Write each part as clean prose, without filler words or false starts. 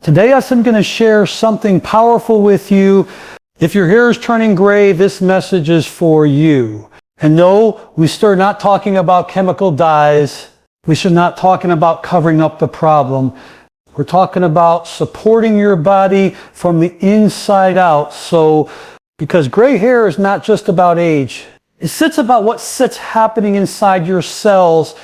Today I'm going to share something powerful with you. If your hair is turning gray, this message is for you. And no, we start not talking about chemical dyes. We should not talking about covering up the problem. We're talking about supporting your body from the inside out. Because gray hair is not just about age. It's about what's happening inside your cells.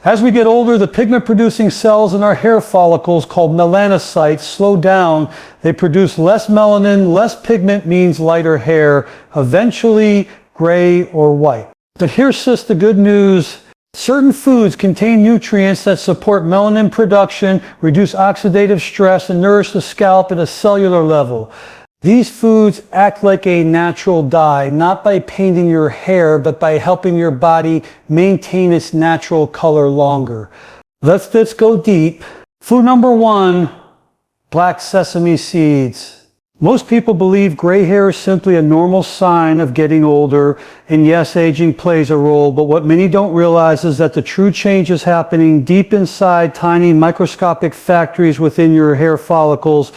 As we get older, the pigment-producing cells in our hair follicles, called melanocytes, slow down. They produce less melanin. Less pigment means lighter hair, eventually gray or white. But here's just the good news. Certain foods contain nutrients that support melanin production, reduce oxidative stress, and nourish the scalp at a cellular level. These foods act like a natural dye, not by painting your hair, but by helping your body maintain its natural color longer. Let's go deep. Food number 1, black sesame seeds. Most people believe gray hair is simply a normal sign of getting older, and yes, aging plays a role, but what many don't realize is that the true change is happening deep inside tiny microscopic factories within your hair follicles.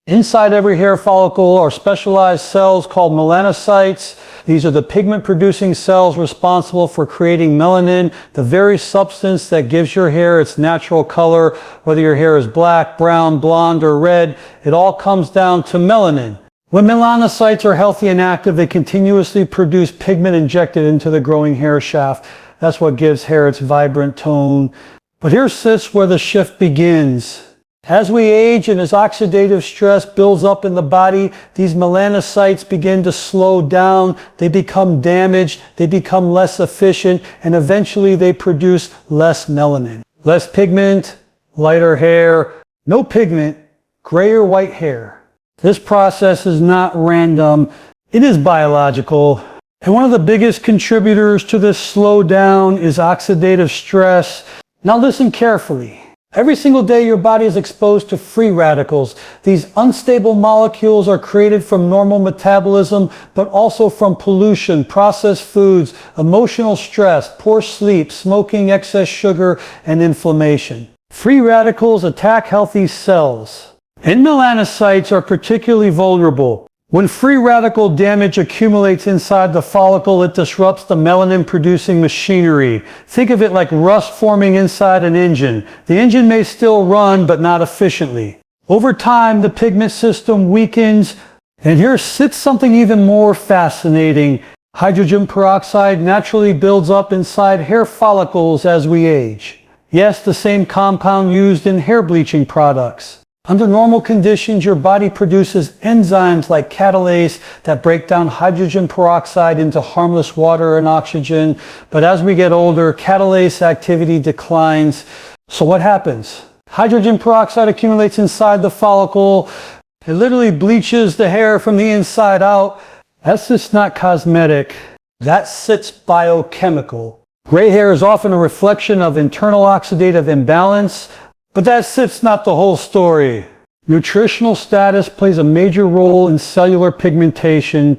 Inside every hair follicle are specialized cells called melanocytes. These are the pigment-producing cells responsible for creating melanin, the very substance that gives your hair its natural color. Whether your hair is black, brown, blonde, or red, it all comes down to melanin. When melanocytes are healthy and active, they continuously produce pigment injected into the growing hair shaft. That's what gives hair its vibrant tone. But here's where the shift begins. As we age and as oxidative stress builds up in the body, these melanocytes begin to slow down, they become damaged, they become less efficient, and eventually they produce less melanin. Less pigment, lighter hair, no pigment, gray or white hair. This process is not random, it is biological. And one of the biggest contributors to this slowdown is oxidative stress. Now listen carefully. Every single day your body is exposed to free radicals. These unstable molecules are created from normal metabolism, but also from pollution, processed foods, emotional stress, poor sleep, smoking, excess sugar, and inflammation. Free radicals attack healthy cells. And melanocytes are particularly vulnerable. When free radical damage accumulates inside the follicle, it disrupts the melanin-producing machinery. Think of it like rust forming inside an engine. The engine may still run, but not efficiently. Over time, the pigment system weakens, and here sits something even more fascinating. Hydrogen peroxide naturally builds up inside hair follicles as we age. Yes, the same compound used in hair bleaching products. Under normal conditions, your body produces enzymes like catalase that break down hydrogen peroxide into harmless water and oxygen. But as we get older, catalase activity declines. So what happens? Hydrogen peroxide accumulates inside the follicle. It literally bleaches the hair from the inside out. That's just not cosmetic. That's biochemical. Gray hair is often a reflection of internal oxidative imbalance. But that's not the whole story. Nutritional status plays a major role in cellular pigmentation.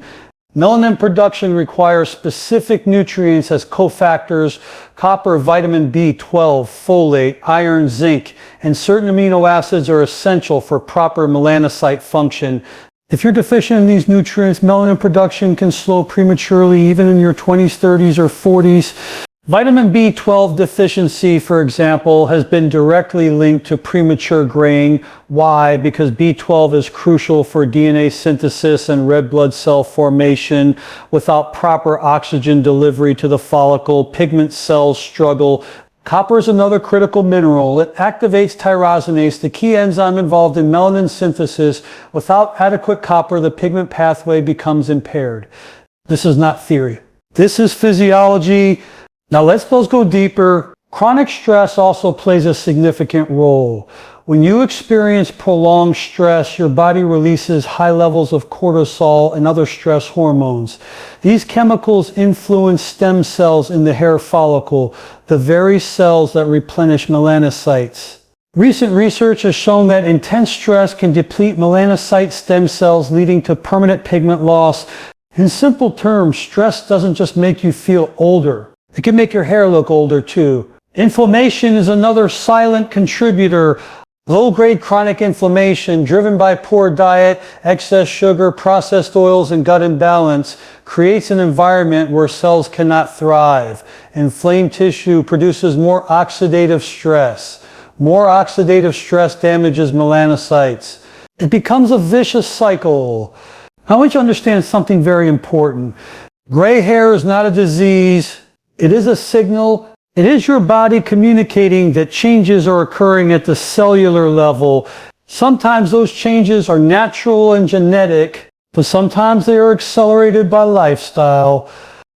Melanin production requires specific nutrients as cofactors: copper, vitamin B12, folate, iron, zinc, and certain amino acids are essential for proper melanocyte function. If you're deficient in these nutrients, melanin production can slow prematurely, even in your 20s, 30s, or 40s. Vitamin B12 deficiency, for example, has been directly linked to premature graying. Why? Because B12 is crucial for DNA synthesis and red blood cell formation. Without proper oxygen delivery to the follicle, pigment cells struggle. Copper is another critical mineral. It activates tyrosinase, the key enzyme involved in melanin synthesis. Without adequate copper, the pigment pathway becomes impaired. This is not theory. This is physiology. Now let's go deeper. Chronic stress also plays a significant role. When you experience prolonged stress, your body releases high levels of cortisol and other stress hormones. These chemicals influence stem cells in the hair follicle, the very cells that replenish melanocytes. Recent research has shown that intense stress can deplete melanocyte stem cells, leading to permanent pigment loss. In simple terms, stress doesn't just make you feel older. It can make your hair look older too. Inflammation is another silent contributor. Low-grade chronic inflammation driven by poor diet, excess sugar, processed oils, and gut imbalance creates an environment where cells cannot thrive. Inflamed tissue produces more oxidative stress. More oxidative stress damages melanocytes. It becomes a vicious cycle. I want you to understand something very important. Gray hair is not a disease. It is a signal. It is your body communicating that changes are occurring at the cellular level. Sometimes those changes are natural and genetic, but sometimes they are accelerated by lifestyle.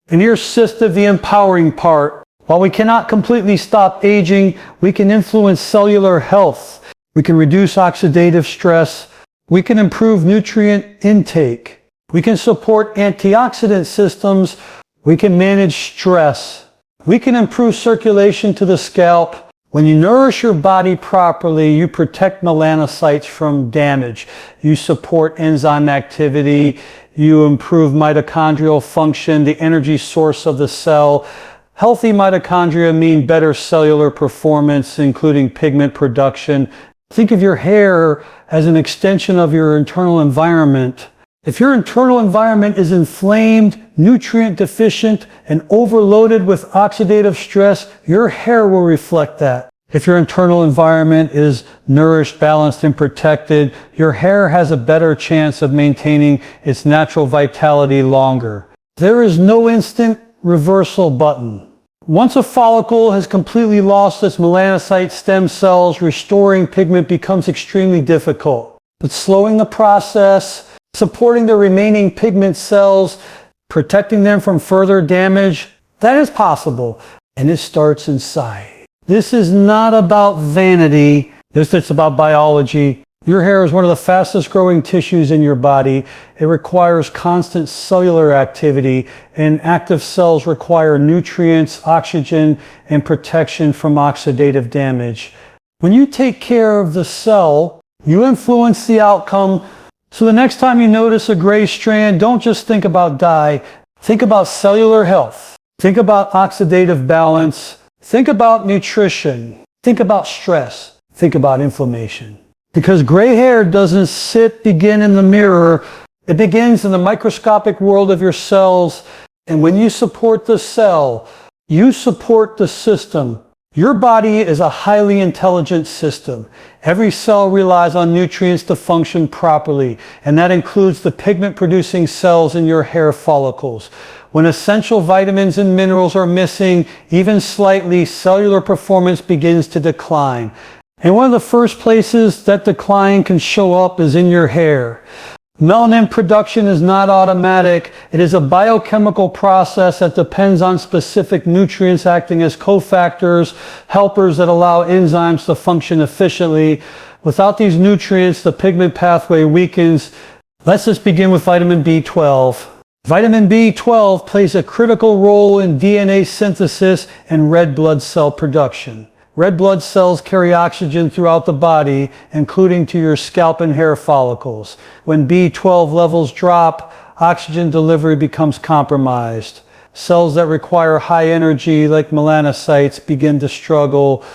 And here's Sister, the empowering part. While we cannot completely stop aging, we can influence cellular health. We can reduce oxidative stress. We can improve nutrient intake. We can support antioxidant systems. We can manage stress. We can improve circulation to the scalp. When you nourish your body properly, you protect melanocytes from damage. You support enzyme activity. You improve mitochondrial function, the energy source of the cell. Healthy mitochondria mean better cellular performance, including pigment production. Think of your hair as an extension of your internal environment. If your internal environment is inflamed, nutrient deficient, and overloaded with oxidative stress, your hair will reflect that. If your internal environment is nourished, balanced, and protected, your hair has a better chance of maintaining its natural vitality longer. There is no instant reversal button. Once a follicle has completely lost its melanocyte stem cells, restoring pigment becomes extremely difficult. But slowing the process, supporting the remaining pigment cells, protecting them from further damage, that is possible. And it starts inside. This is not about vanity. This is about biology. Your hair is one of the fastest growing tissues in your body. It requires constant cellular activity, and active cells require nutrients, oxygen, and protection from oxidative damage. When you take care of the cell, you influence the outcome. So the next time you notice a gray strand, don't just think about dye. Think about cellular health. Think about oxidative balance. Think about nutrition. Think about stress. Think about inflammation. Because gray hair doesn't begin in the mirror. It begins in the microscopic world of your cells. And when you support the cell, you support the system. Your body is a highly intelligent system. Every cell relies on nutrients to function properly, and that includes the pigment-producing cells in your hair follicles. When essential vitamins and minerals are missing, even slightly, cellular performance begins to decline. And one of the first places that decline can show up is in your hair. Melanin production is not automatic. It is a biochemical process that depends on specific nutrients acting as cofactors, helpers that allow enzymes to function efficiently. Without these nutrients, the pigment pathway weakens. Let's just begin with vitamin B12. Vitamin B12 plays a critical role in DNA synthesis and red blood cell production. Red blood cells carry oxygen throughout the body, including to your scalp and hair follicles. When B12 levels drop, oxygen delivery becomes compromised. Cells that require high energy, like melanocytes, begin to struggle.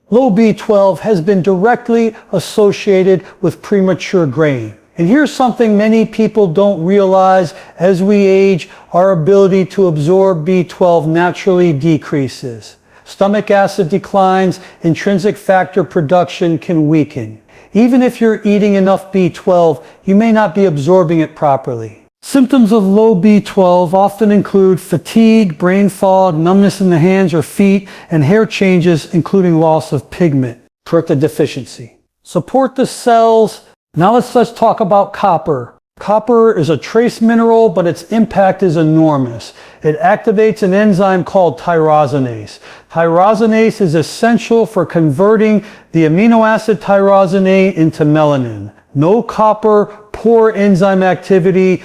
Low B12 has been directly associated with premature graying. And here's something many people don't realize: as we age, our ability to absorb B12 naturally decreases. Stomach acid declines, intrinsic factor production can weaken. Even if you're eating enough B12, you may not be absorbing it properly. Symptoms of low B12 often include fatigue, brain fog, numbness in the hands or feet, and hair changes, including loss of pigment. Correct the deficiency. Support the cells. Now let's talk about copper. Copper is a trace mineral, but its impact is enormous. It activates an enzyme called tyrosinase. Tyrosinase is essential for converting the amino acid tyrosinase into melanin. No copper, poor enzyme activity,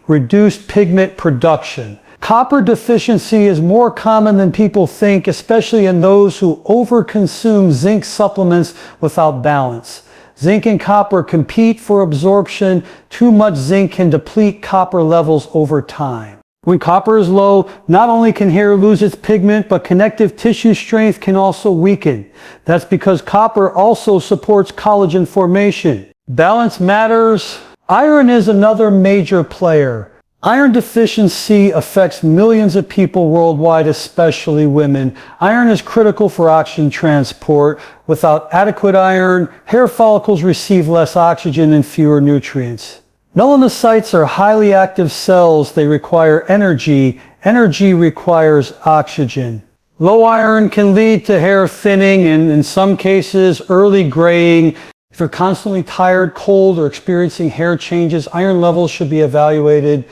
reduced pigment production. Copper deficiency is more common than people think, especially in those who overconsume zinc supplements without balance. Zinc and copper compete for absorption. Too much zinc can deplete copper levels over time. When copper is low, not only can hair lose its pigment, but connective tissue strength can also weaken. That's because copper also supports collagen formation. Balance matters. Iron is another major player. Iron deficiency affects millions of people worldwide, especially women. Iron is critical for oxygen transport. Without adequate iron, hair follicles receive less oxygen and fewer nutrients. Melanocytes are highly active cells. They require energy. Energy requires oxygen. Low iron can lead to hair thinning and, in some cases, early graying. If you're constantly tired, cold, or experiencing hair changes, iron levels should be evaluated.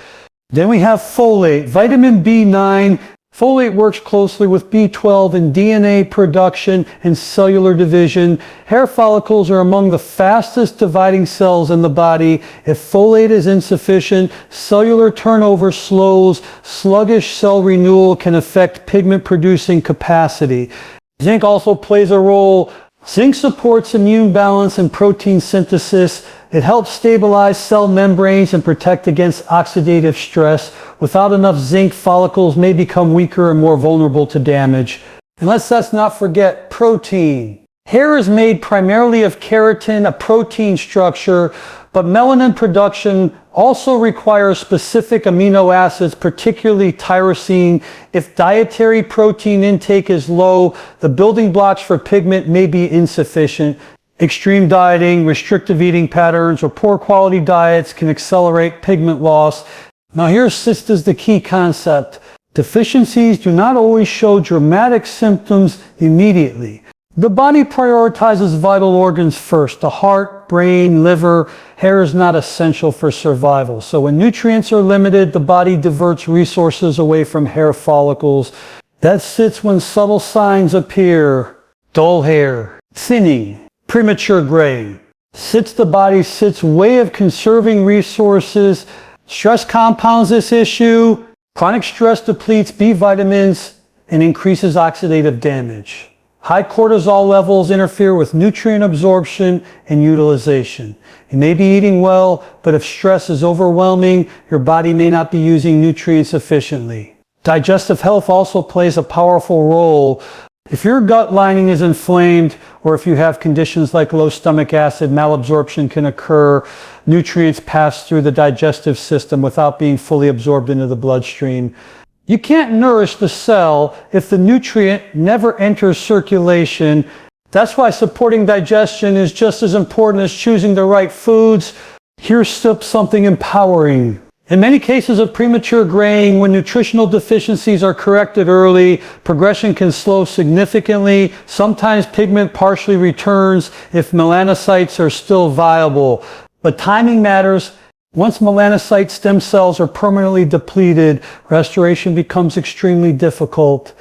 Then we have folate, vitamin B9. Folate works closely with B12 in DNA production and cellular division. Hair follicles are among the fastest dividing cells in the body. If folate is insufficient, cellular turnover slows. Sluggish cell renewal can affect pigment producing capacity. Zinc also plays a role. Zinc supports immune balance and protein synthesis. It helps stabilize cell membranes and protect against oxidative stress. Without enough zinc, follicles may become weaker and more vulnerable to damage. And let's not forget protein. Hair is made primarily of keratin, a protein structure, but melanin production also requires specific amino acids, particularly tyrosine. If dietary protein intake is low, the building blocks for pigment may be insufficient. Extreme dieting, restrictive eating patterns, or poor quality diets can accelerate pigment loss. Now here sits the key concept. Deficiencies do not always show dramatic symptoms immediately. The body prioritizes vital organs first. The heart, brain, liver. Hair is not essential for survival. So when nutrients are limited, the body diverts resources away from hair follicles. That sits when subtle signs appear. Dull hair, thinning, premature graying. The body's way of conserving resources. Stress compounds this issue. Chronic stress depletes B vitamins and increases oxidative damage. High cortisol levels interfere with nutrient absorption and utilization. You may be eating well, but if stress is overwhelming, your body may not be using nutrients efficiently. Digestive health also plays a powerful role. If your gut lining is inflamed, or if you have conditions like low stomach acid, malabsorption can occur. Nutrients pass through the digestive system without being fully absorbed into the bloodstream. You can't nourish the cell if the nutrient never enters circulation. That's why supporting digestion is just as important as choosing the right foods. Here's something empowering. In many cases of premature graying, when nutritional deficiencies are corrected early, progression can slow significantly. Sometimes pigment partially returns if melanocytes are still viable. But timing matters. Once melanocyte stem cells are permanently depleted, restoration becomes extremely difficult.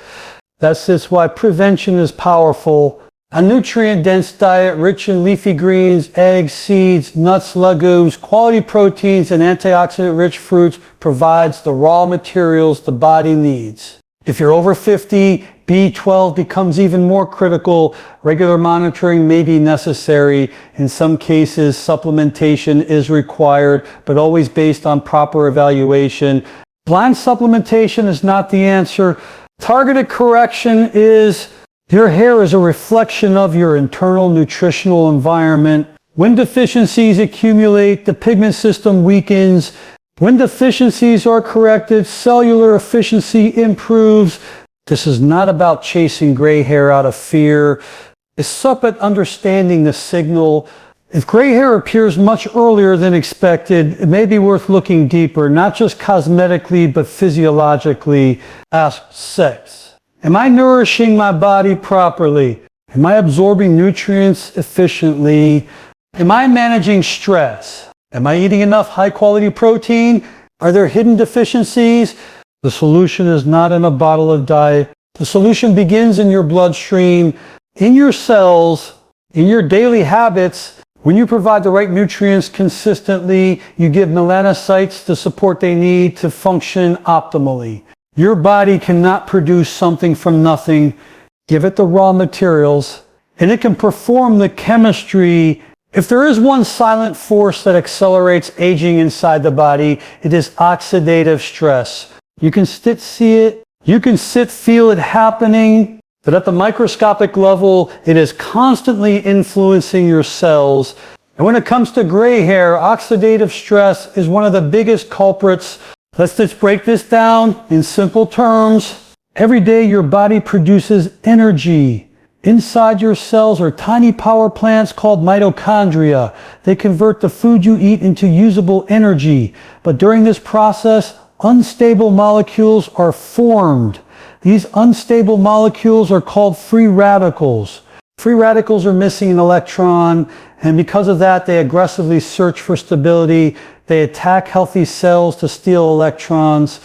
That's why prevention is powerful. A nutrient-dense diet rich in leafy greens, eggs, seeds, nuts, legumes, quality proteins, and antioxidant-rich fruits provides the raw materials the body needs. If you're over 50, B12 becomes even more critical. Regular monitoring may be necessary. In some cases, supplementation is required, but always based on proper evaluation. Blind supplementation is not the answer. Targeted correction is. Your hair is a reflection of your internal nutritional environment. When deficiencies accumulate, the pigment system weakens. When deficiencies are corrected, cellular efficiency improves. This is not about chasing gray hair out of fear. It's about understanding the signal. If gray hair appears much earlier than expected, it may be worth looking deeper, not just cosmetically, but physiologically. Ask 6. Am I nourishing my body properly? Am I absorbing nutrients efficiently? Am I managing stress? Am I eating enough high-quality protein? Are there hidden deficiencies? The solution is not in a bottle of dye. The solution begins in your bloodstream, in your cells, in your daily habits. When you provide the right nutrients consistently, you give melanocytes the support they need to function optimally. Your body cannot produce something from nothing. Give it the raw materials, and it can perform the chemistry. If there is one silent force that accelerates aging inside the body, it is oxidative stress. You can see it. You can feel it happening. But at the microscopic level, it is constantly influencing your cells. And when it comes to gray hair, oxidative stress is one of the biggest culprits. Let's just break this down in simple terms. Every day your body produces energy. Inside your cells are tiny power plants called mitochondria. They convert the food you eat into usable energy. But during this process, unstable molecules are formed. These unstable molecules are called free radicals. Free radicals are missing an electron, and because of that, they aggressively search for stability. They attack healthy cells to steal electrons.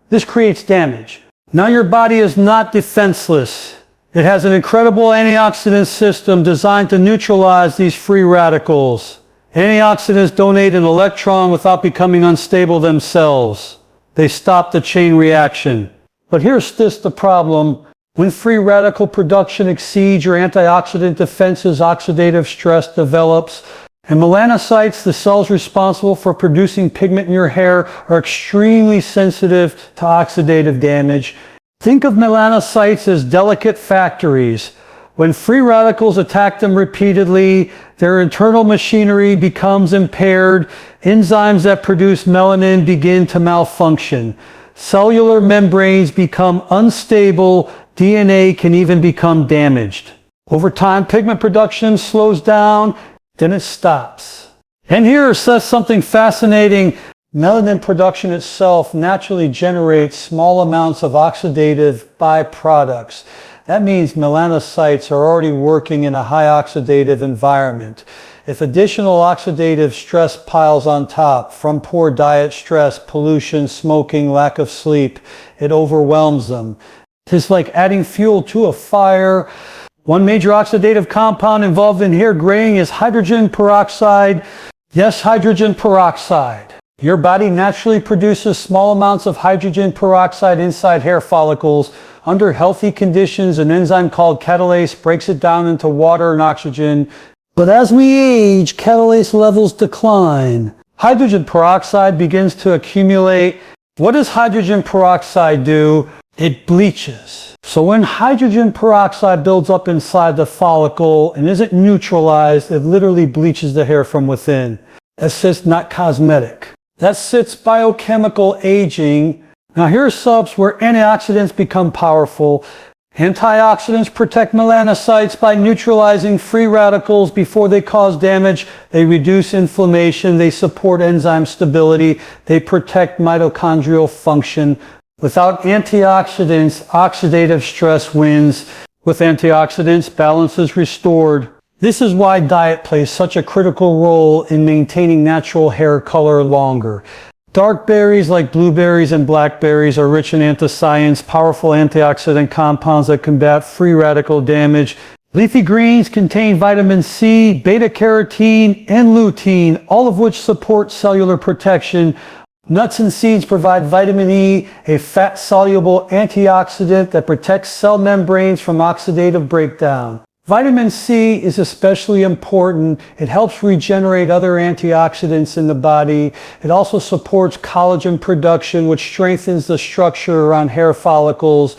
This creates damage. Now your body is not defenseless. It has an incredible antioxidant system designed to neutralize these free radicals. Antioxidants donate an electron without becoming unstable themselves. They stop the chain reaction. But here's the problem. When free radical production exceeds your antioxidant defenses, oxidative stress develops. And melanocytes, the cells responsible for producing pigment in your hair, are extremely sensitive to oxidative damage. Think of melanocytes as delicate factories. When free radicals attack them repeatedly, their internal machinery becomes impaired. Enzymes that produce melanin begin to malfunction. Cellular membranes become unstable. DNA can even become damaged. Over time, pigment production slows down, then it stops. And here says something fascinating. Melanin production itself naturally generates small amounts of oxidative byproducts. That means melanocytes are already working in a high oxidative environment. If additional oxidative stress piles on top from poor diet, stress, pollution, smoking, lack of sleep, it overwhelms them. It's like adding fuel to a fire. One major oxidative compound involved in hair graying is hydrogen peroxide. Yes, hydrogen peroxide. Your body naturally produces small amounts of hydrogen peroxide inside hair follicles. Under healthy conditions, an enzyme called catalase breaks it down into water and oxygen. But as we age, catalase levels decline. Hydrogen peroxide begins to accumulate. What does hydrogen peroxide do? It bleaches. So when hydrogen peroxide builds up inside the follicle and isn't neutralized, it literally bleaches the hair from within. That's just not cosmetic. That's biochemical aging. Now here's subs where antioxidants become powerful. Antioxidants protect melanocytes by neutralizing free radicals before they cause damage. They reduce inflammation. They support enzyme stability. They protect mitochondrial function. Without antioxidants, oxidative stress wins. With antioxidants, balance is restored. This is why diet plays such a critical role in maintaining natural hair color longer. Dark berries like blueberries and blackberries are rich in anthocyanins, powerful antioxidant compounds that combat free radical damage. Leafy greens contain vitamin C, beta-carotene, and lutein, all of which support cellular protection. Nuts and seeds provide vitamin E, a fat-soluble antioxidant that protects cell membranes from oxidative breakdown. Vitamin C is especially important. It helps regenerate other antioxidants in the body. It also supports collagen production, which strengthens the structure around hair follicles.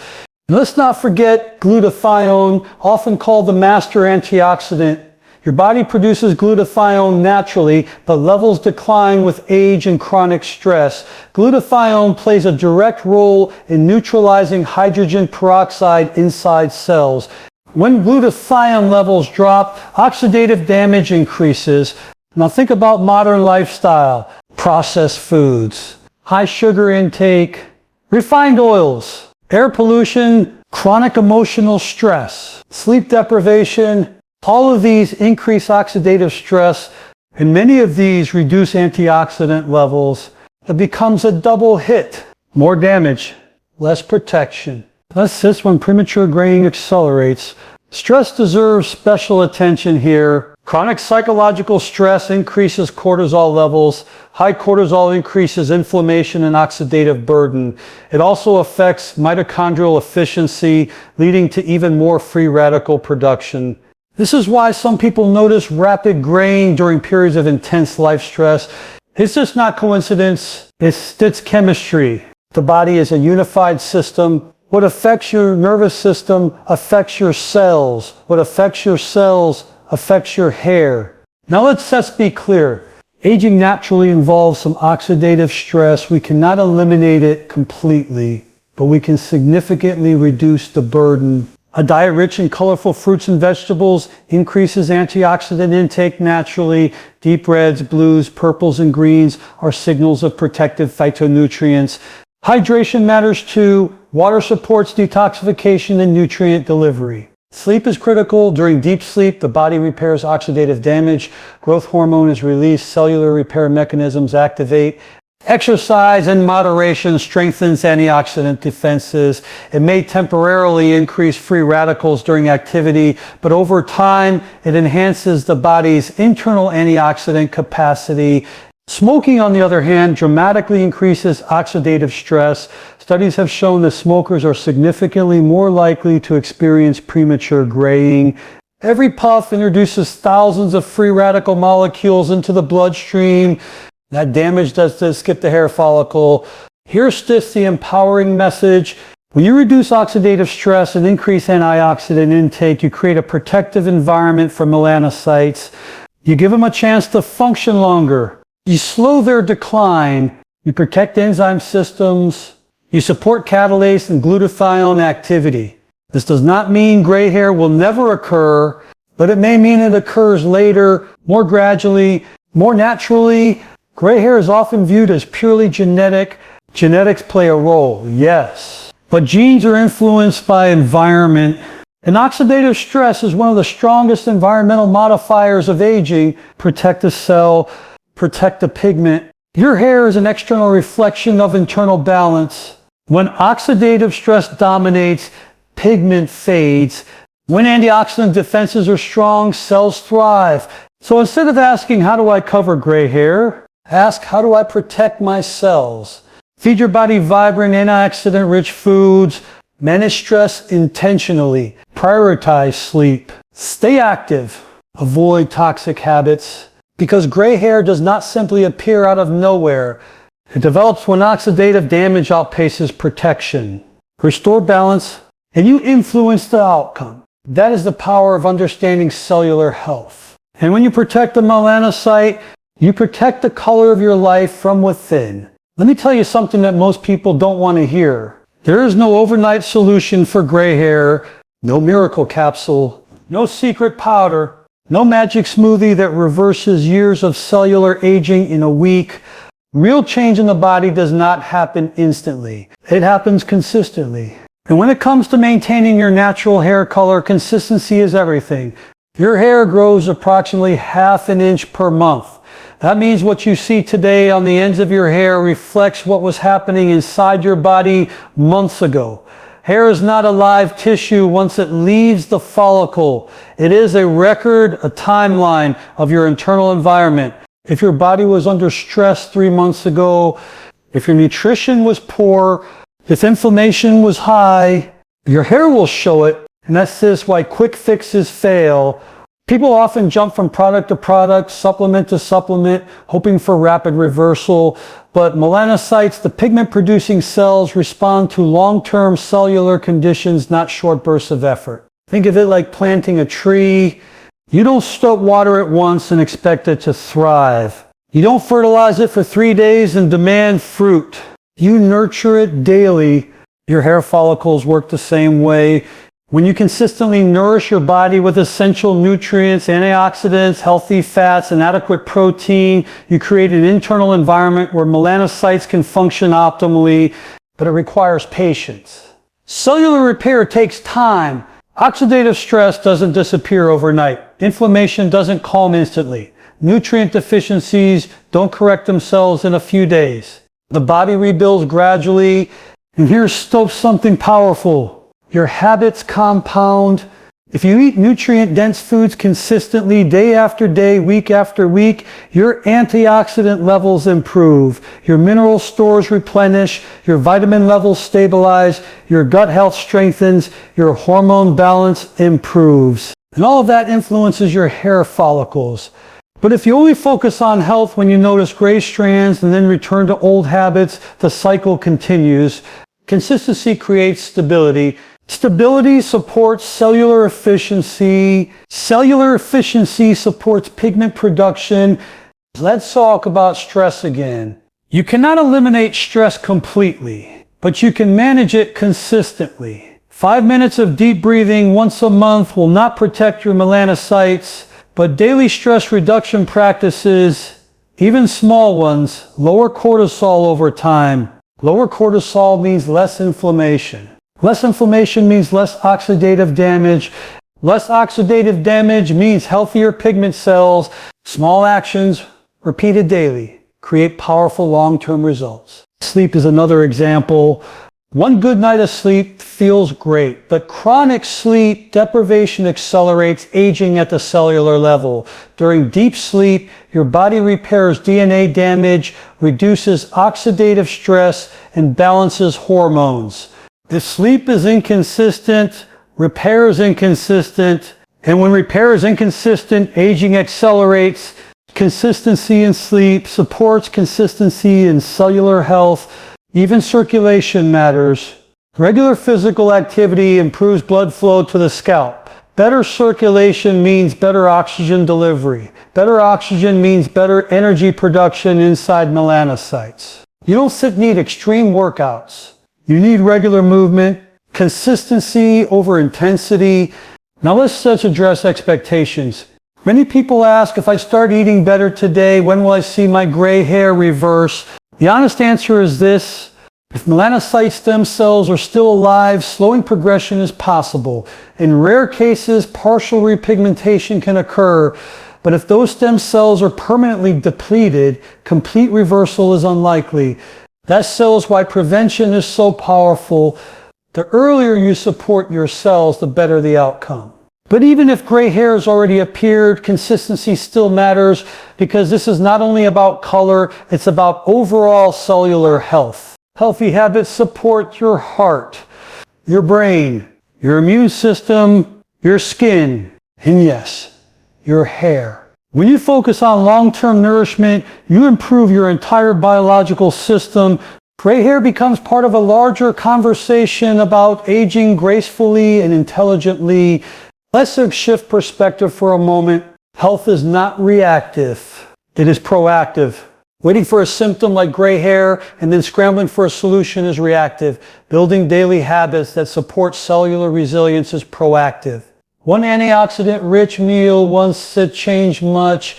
And let's not forget glutathione, often called the master antioxidant. Your body produces glutathione naturally, but levels decline with age and chronic stress. Glutathione plays a direct role in neutralizing hydrogen peroxide inside cells. When glutathione levels drop, oxidative damage increases. Now think about modern lifestyle, processed foods, high sugar intake, refined oils, air pollution, chronic emotional stress, sleep deprivation. All of these increase oxidative stress, and many of these reduce antioxidant levels. It becomes a double hit. More damage, less protection. That's just when premature graying accelerates. Stress deserves special attention here. Chronic psychological stress increases cortisol levels. High cortisol increases inflammation and oxidative burden. It also affects mitochondrial efficiency, leading to even more free radical production. This is why some people notice rapid graying during periods of intense life stress. It's just not coincidence. It's chemistry. The body is a unified system. What affects your nervous system affects your cells. What affects your cells affects your hair. Now let's be clear. Aging naturally involves some oxidative stress. We cannot eliminate it completely, but we can significantly reduce the burden. A diet rich in colorful fruits and vegetables increases antioxidant intake naturally. Deep reds, blues, purples, and greens are signals of protective phytonutrients. Hydration matters too. Water supports detoxification and nutrient delivery. Sleep is critical. During deep sleep, the body repairs oxidative damage. Growth hormone is released. Cellular repair mechanisms activate. Exercise in moderation strengthens antioxidant defenses. It may temporarily increase free radicals during activity, but over time, it enhances the body's internal antioxidant capacity. Smoking, on the other hand, dramatically increases oxidative stress. Studies have shown that smokers are significantly more likely to experience premature graying. Every puff introduces thousands of free radical molecules into the bloodstream. That damage does to skip the hair follicle. Here's just the empowering message. When you reduce oxidative stress and increase antioxidant intake, you create a protective environment for melanocytes. You give them a chance to function longer. You slow their decline. You protect enzyme systems. You support catalase and glutathione activity. This does not mean gray hair will never occur, but it may mean it occurs later, more gradually, more naturally. Gray hair is often viewed as purely genetic. Genetics play a role, yes. But genes are influenced by environment. And oxidative stress is one of the strongest environmental modifiers of aging. Protect the cell, protect the pigment. Your hair is an external reflection of internal balance. When oxidative stress dominates, pigment fades. When antioxidant defenses are strong, cells thrive. So instead of asking, how do I cover gray hair? Ask, how do I protect my cells? Feed your body vibrant, antioxidant-rich foods. Manage stress intentionally. Prioritize sleep. Stay active. Avoid toxic habits. Because gray hair does not simply appear out of nowhere. It develops when oxidative damage outpaces protection. Restore balance, and you influence the outcome. That is the power of understanding cellular health. And when you protect the melanocyte, you protect the color of your life from within. Let me tell you something that most people don't want to hear. There is no overnight solution for gray hair, no miracle capsule, no secret powder, no magic smoothie that reverses years of cellular aging in a week. Real change in the body does not happen instantly. It happens consistently. And when it comes to maintaining your natural hair color, consistency is everything. Your hair grows approximately ½ an inch per month. That means what you see today on the ends of your hair reflects what was happening inside your body months ago. Hair is not a live tissue once it leaves the follicle. It is a record, a timeline of your internal environment. If your body was under stress 3 months ago, if your nutrition was poor, if inflammation was high, your hair will show it. And that's why quick fixes fail. People often jump from product to product, supplement to supplement, hoping for rapid reversal. But melanocytes, the pigment-producing cells, respond to long-term cellular conditions, not short bursts of effort. Think of it like planting a tree. You don't stope water it once and expect it to thrive. You don't fertilize it for 3 days and demand fruit. You nurture it daily. Your hair follicles work the same way. When you consistently nourish your body with essential nutrients, antioxidants, healthy fats, and adequate protein, you create an internal environment where melanocytes can function optimally, but it requires patience. Cellular repair takes time. Oxidative stress doesn't disappear overnight. Inflammation doesn't calm instantly. Nutrient deficiencies don't correct themselves in a few days. The body rebuilds gradually, and here's still something powerful. Your habits compound. If you eat nutrient-dense foods consistently, day after day, week after week, your antioxidant levels improve. Your mineral stores replenish. Your vitamin levels stabilize. Your gut health strengthens. Your hormone balance improves. And all of that influences your hair follicles. But if you only focus on health when you notice gray strands and then return to old habits, the cycle continues. Consistency creates stability. Stability supports cellular efficiency. Cellular efficiency supports pigment production. Let's talk about stress again. You cannot eliminate stress completely, but you can manage it consistently. 5 minutes of deep breathing once a month will not protect your melanocytes, but daily stress reduction practices, even small ones, lower cortisol over time. Lower cortisol means less inflammation. Less inflammation means less oxidative damage. Less oxidative damage means healthier pigment cells. Small actions, repeated daily, create powerful long-term results. Sleep is another example. One good night of sleep feels great, but chronic sleep deprivation accelerates aging at the cellular level. During deep sleep, your body repairs DNA damage, reduces oxidative stress, and balances hormones. If sleep is inconsistent, repair is inconsistent, and when repair is inconsistent, aging accelerates. Consistency in sleep supports consistency in cellular health. Even circulation matters. Regular physical activity improves blood flow to the scalp. Better circulation means better oxygen delivery. Better oxygen means better energy production inside melanocytes. You don't need extreme workouts. You need regular movement, consistency over intensity. Now let's address expectations. Many people ask, if I start eating better today, when will I see my gray hair reverse? The honest answer is this: if melanocyte stem cells are still alive, slowing progression is possible. In rare cases, partial repigmentation can occur, but if those stem cells are permanently depleted, complete reversal is unlikely. That is why prevention is so powerful. The earlier you support your cells, the better the outcome. But even if gray hair has already appeared, consistency still matters, because this is not only about color, it's about overall cellular health. Healthy habits support your heart, your brain, your immune system, your skin, and yes, your hair. When you focus on long-term nourishment, you improve your entire biological system. Gray hair becomes part of a larger conversation about aging gracefully and intelligently. Let's shift perspective for a moment. Health is not reactive. It is proactive. Waiting for a symptom like gray hair and then scrambling for a solution is reactive. Building daily habits that support cellular resilience is proactive. One antioxidant-rich meal once changed much,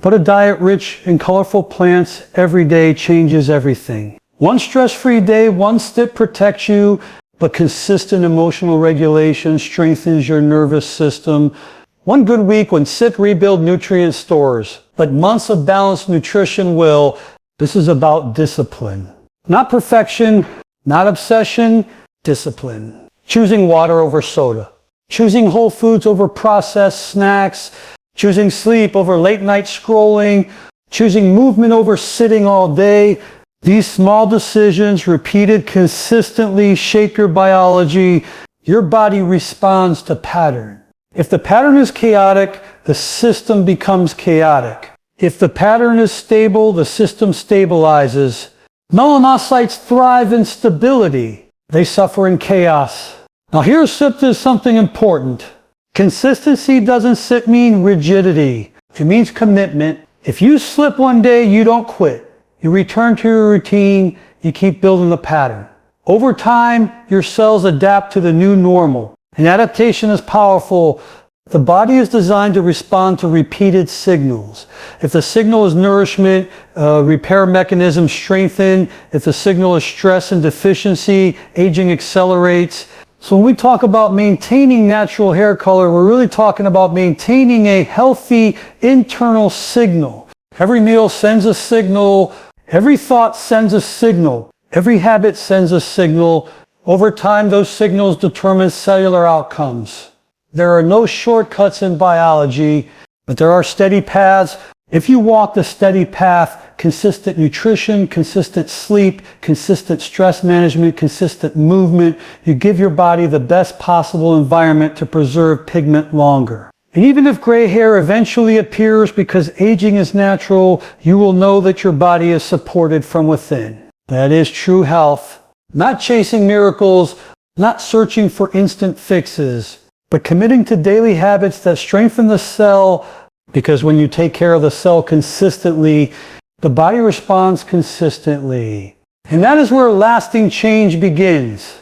but a diet rich in colorful plants every day changes everything. One stress-free day, one step protects you, but consistent emotional regulation strengthens your nervous system. One good week when sit rebuild nutrient stores, but months of balanced nutrition will. This is about discipline. Not perfection, not obsession, discipline. Choosing water over soda. Choosing whole foods over processed snacks. Choosing sleep over late night scrolling. Choosing movement over sitting all day. These small decisions, repeated consistently, shape your biology. Your body responds to pattern. If the pattern is chaotic, the system becomes chaotic. If the pattern is stable, the system stabilizes. Melanocytes thrive in stability. They suffer in chaos. Now here's something important. Consistency doesn't mean rigidity. It means commitment. If you slip one day, you don't quit. You return to your routine, you keep building the pattern. Over time, your cells adapt to the new normal. And adaptation is powerful. The body is designed to respond to repeated signals. If the signal is nourishment, repair mechanisms strengthen. If the signal is stress and deficiency, aging accelerates. So when we talk about maintaining natural hair color, we're really talking about maintaining a healthy internal signal. Every meal sends a signal. Every thought sends a signal. Every habit sends a signal. Over time, those signals determine cellular outcomes. There are no shortcuts in biology, but there are steady paths. If you walk the steady path, consistent nutrition, consistent sleep, consistent stress management, consistent movement, you give your body the best possible environment to preserve pigment longer. And even if gray hair eventually appears because aging is natural, you will know that your body is supported from within. That is true health. Not chasing miracles, not searching for instant fixes, but committing to daily habits that strengthen the cell, because when you take care of the cell consistently, the body responds consistently. And that is where lasting change begins.